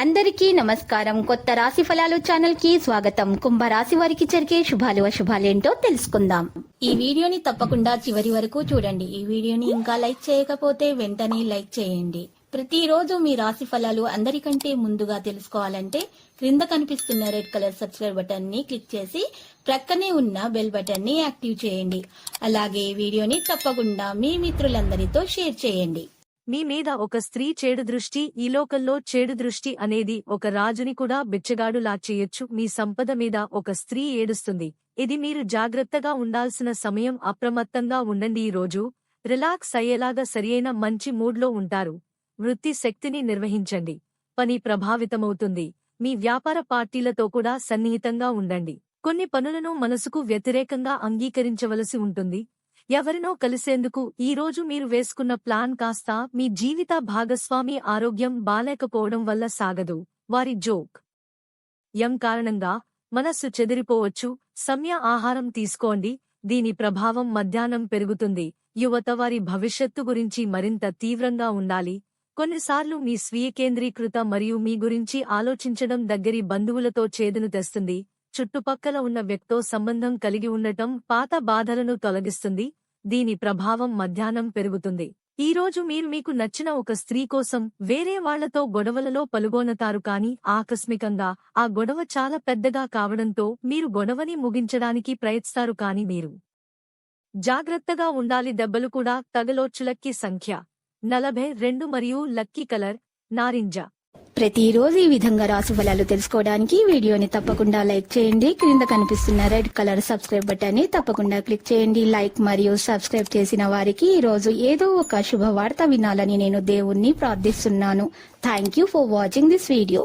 అందరికీ నమస్కారం. కొత్త రాశి ఫలాలు ఛానల్ కి స్వాగతం. కుంభరాశి వారికి జరిగే శుభాలు అశుభాలేంటో తెలుసుకుందాం. ఈ వీడియోని తప్పకుండా చివరి వరకు చూడండి. ఈ వీడియోని ఇంకా లైక్ చేయకపోతే వెంటనే లైక్ చేయండి. ప్రతిరోజు మీ రాశి ఫలాలు అందరికంటే ముందుగా తెలుసుకోవాలంటే క్రింద కనిపిస్తున్న రెడ్ కలర్ సబ్స్క్రైబ్ బటన్ ని క్లిక్ చేసి ప్రక్కనే ఉన్న బెల్ బటన్ ని యాక్టివ్ చేయండి. అలాగే వీడియోని తప్పకుండా మీ మిత్రులందరితో షేర్ చేయండి. మీ మీద ఒక స్త్రీ చెడు దృష్టి, ఈ లోకంలో చెడు దృష్టి అనేది ఒక రాజుని కూడా బిచ్చగాడులా చేయొచ్చు. మీ సంపద మీద ఒక స్త్రీ ఏడుస్తుంది. ఇది మీరు జాగ్రత్తగా ఉండాల్సిన సమయం. అప్రమత్తంగా ఉండండి. ఈ రోజు రిలాక్స్ అయ్యేలాగా సరియైన మంచి మూడ్లో ఉంటారు. వృత్తి శక్తిని నిర్వహించండి. పని ప్రభావితమవుతుంది. మీ వ్యాపార పార్టీలతో కూడా సన్నిహితంగా ఉండండి. కొన్ని పనులను మనసుకు వ్యతిరేకంగా అంగీకరించవలసి ఉంటుంది. ఎవరినో కలిసేందుకు ఈ రోజు మీరు వేసుకున్న ప్లాన్ కాస్త మీ జీవిత భాగస్వామి ఆరోగ్యం బాలేకపోవడం వల్ల సాగదు. వారి జోక్ కారణంగా మనస్సు చెదిరిపోవచ్చు. సమయ ఆహారం తీసుకోండి. దీని ప్రభావం మధ్యాహ్నం పెరుగుతుంది. యువత వారి భవిష్యత్తు గురించి మరింత తీవ్రంగా ఉండాలి. కొన్నిసార్లు మీ స్వీయ కేంద్రీకృత మరియు మీ గురించి ఆలోచించడం దగ్గరి బంధువులతో చేదును తెస్తుంది. చుట్టుపక్కల ఉన్న వ్యక్తితో సంబంధం కలిగి ఉండటం పాత బాధలను తొలగిస్తుంది. దీని ప్రభావం మధ్యాహ్నం పెరుగుతుంది. ఈ రోజు మీరు మీకు నచ్చిన ఒక స్త్రీ కోసం వేరే వాళ్లతో గొడవలలో పాల్గొనతారు. కానీ ఆకస్మికంగా ఆ గొడవ చాలా పెద్దగా కావడంతో మీరు గొడవని ముగించడానికి ప్రయత్నిస్తారు. కానీ మీరు జాగ్రత్తగా ఉండాలి. దెబ్బలు కూడా తగలొచ్చు. లక్కీ సంఖ్య 42 మరియు లక్కీ కలర్ నారింజ. ప్రతిరోజు ఈ విధంగా రాశి ఫలాలు తెలుసుకోవడానికి వీడియోని తప్పకుండా లైక్ చేయండి. క్రింద కనిపిస్తున్న రెడ్ కలర్ సబ్స్క్రైబ్ బటన్ ని తప్పకుండా క్లిక్ చేయండి. లైక్ మరియు సబ్స్క్రైబ్ చేసిన వారికి ఈ రోజు ఏదో ఒక శుభవార్త వినాలని నేను దేవుణ్ణి ప్రార్థిస్తున్నాను. Thank you for watching this video.